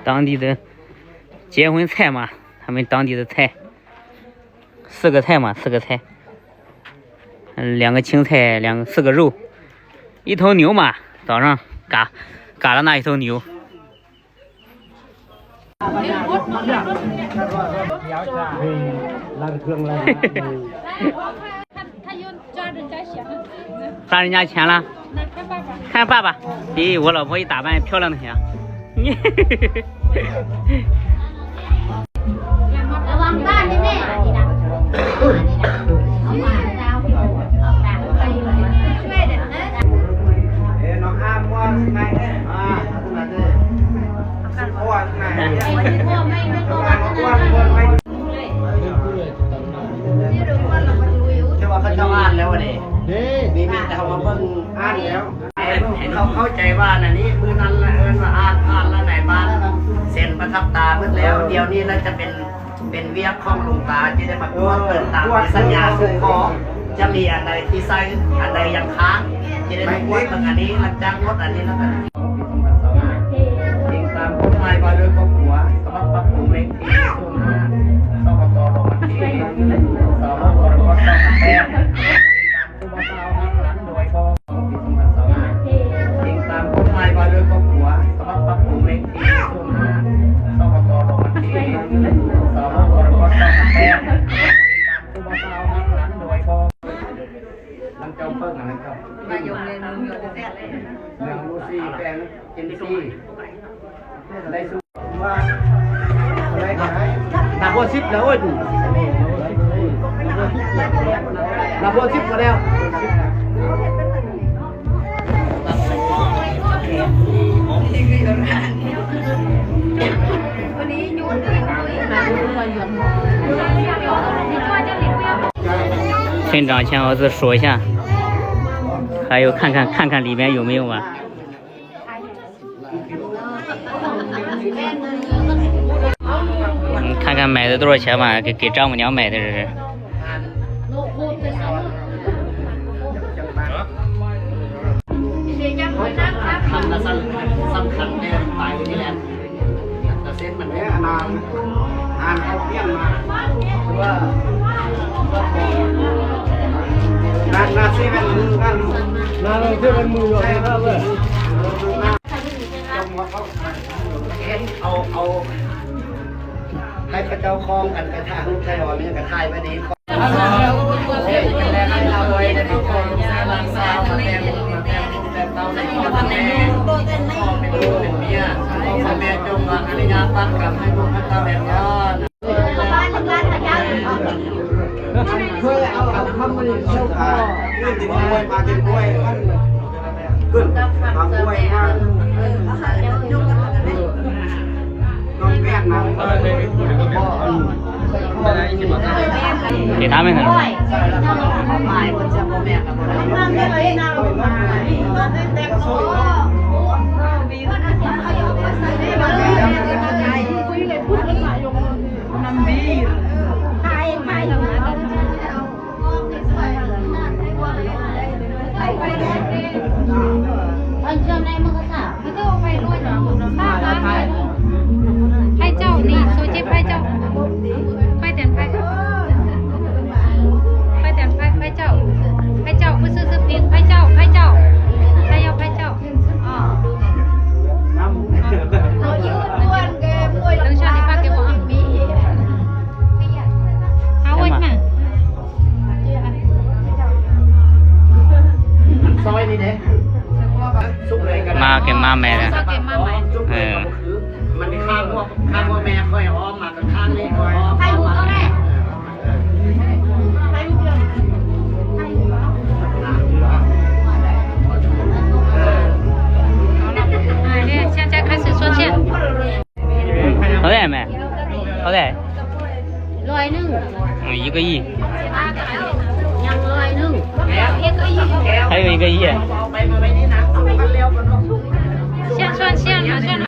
当地的结婚菜嘛，他们当地的菜，4个菜嘛，4个菜，2个青菜，4个肉，1头牛嘛，早上嘎了那1头牛。砸人家钱了？看爸爸，咦，我老婆一打扮漂亮的很。เขาจะอ่านแล้ววันนี้มีแต่เขามาเบิ่งอ่านแล้วเขาเข้าใจว่าอันนี้มือนั้นละเอิญว่าอ่านแล้วไหนบ้านเซ็นประทับตาเพิ่งแล้วเดี๋ยวนี้เราจะเป็นเวียกของหลวงตาที่ได้มาตรวจเปิดตามสัญญาซื้อของจะมีอันใดที่ใส่อันใดยังค้างที่ได้มาตรวจตรงอันนี้หลังจากงดอันนี้แล้วกันเองตามกฎหมายว่าโดยครอบครัวสำหรับปรับปรุงเลขที่ช่วงนี้สอบตลงวันที่สอบตลงวันที่นับว่า10แล้วโอ้ยนับว่า10มาแล้ว村长请儿子说一下，还有看看里面有没有啊？看看买的多少钱吧，给丈母娘买的这是。สำคัญเนี่ยตายนี่แหละแต่เส้นมันเนี่ยนานเขาเพี้ยนมาว่านาซีเป็นมือกันนาซีเป็นมือใช่ครับเลยเอาให้พระเจ้าคลองกันกระทางใช่หรอเนี่ยกระทายมาดีเป็นแรงให้เราเลยในทุกคนหลังสาวมาแต่เตาในคอแม่พ่อเป็นลูกเป็นเมียพ่อแม่จงวางอริยปัตกับให้พวกพระเจ้าแห่งยอดเคยเอาคำมันเชี่ยวคอขึ้นติดมวยมาติดมวยขึ้นทำมวยมาน้องแม่นะ给他们呢。拍照，你手机拍照，快点拍，快点拍照，拍照不是视频，拍照，他要拍照啊。等一下你发给我啊。好，问嘛。妈给妈买的。มันข้างว่าแม่ค่อยอ้อมมากับข้างนี้อ้อมมาแม่现在开始说钱。好歹买，好歹。1个亿。还有1个亿。先算线了，算了。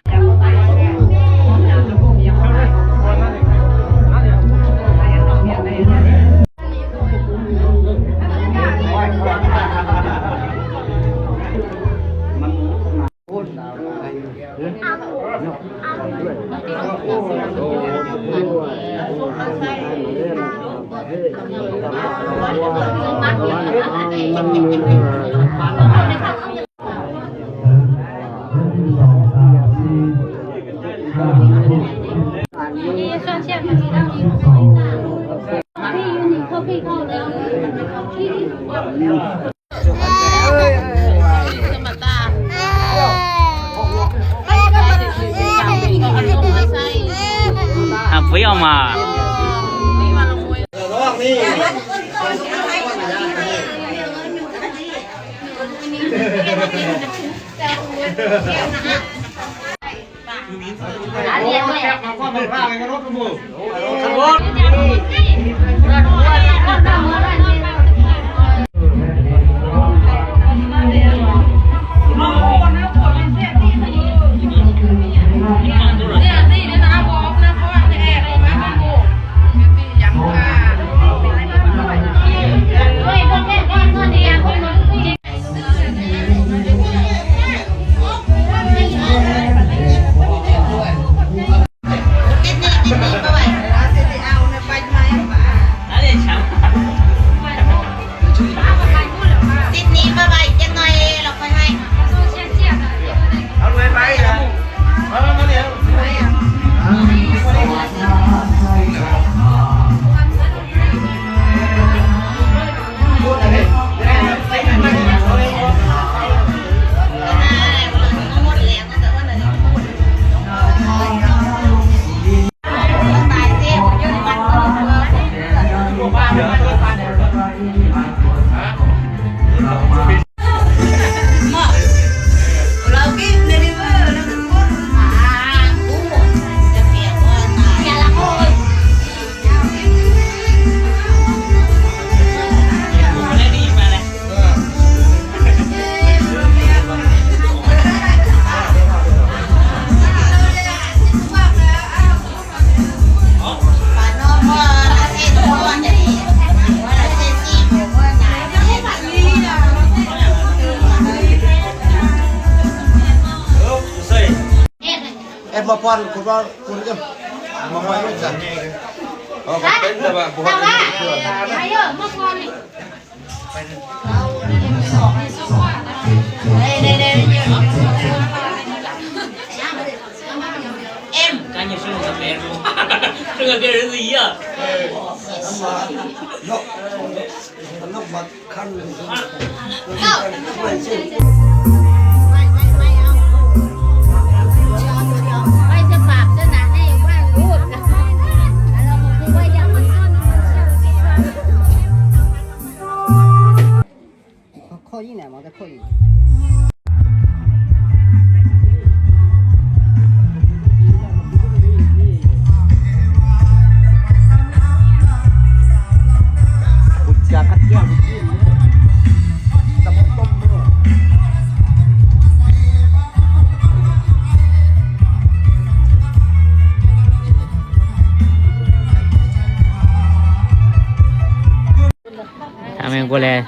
มัน นี่ส่วนเชียงมันมีแล้วพี่อยู่นี่เขาพี่เข้าแล้ว啊，不要嘛。มาป้อนคุณว่าคุณก็มาป้อนด้วยกันอ๋อเป็นแต่ว่าผมว่า เยอะมากกว่านี่赶紧生个白猪，生个跟人子一样。那我看靠近点嘛，再靠近。จะคัดแยกที่ตะมกต้มด้วย他们过来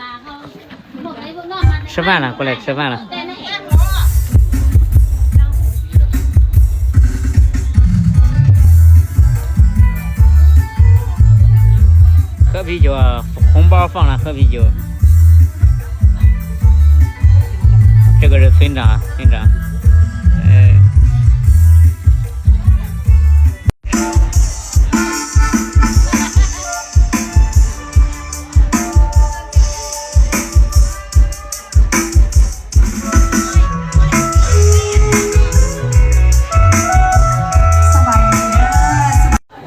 吃饭了，过来吃饭了。喝啤酒啊，红包放了，喝啤酒。这个是村长，村长。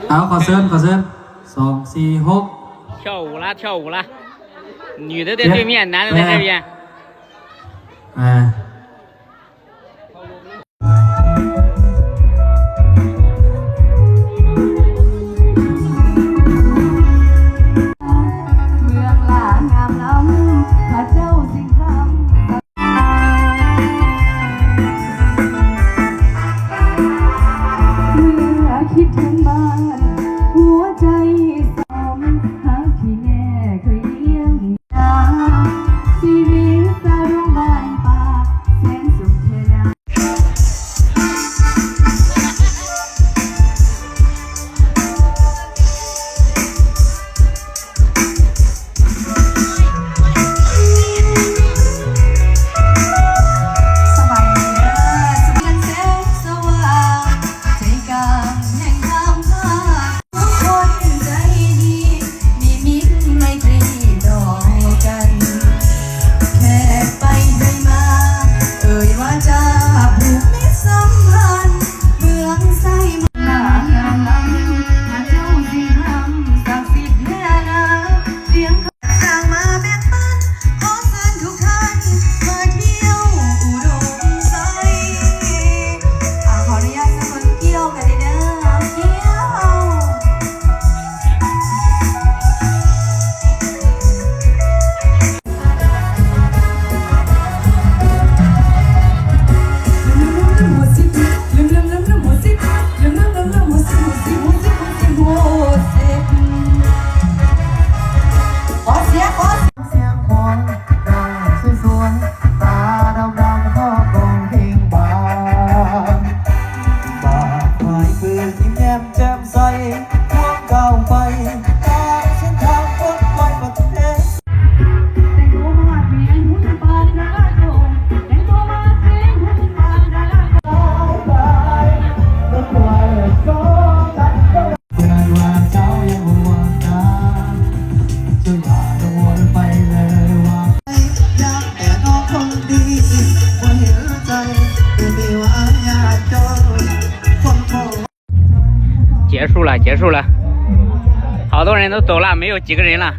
好，ขอเชิญ2、4、6。跳舞了，跳舞了。女的在对面，男的在这边。哎。คิดถึงบ้านหัวใจสมหาที่แม่เคยเลี้ยงดาชีวิตสร้างบ้านป่า结束了，结束了，好多人都走了，没有几个人了。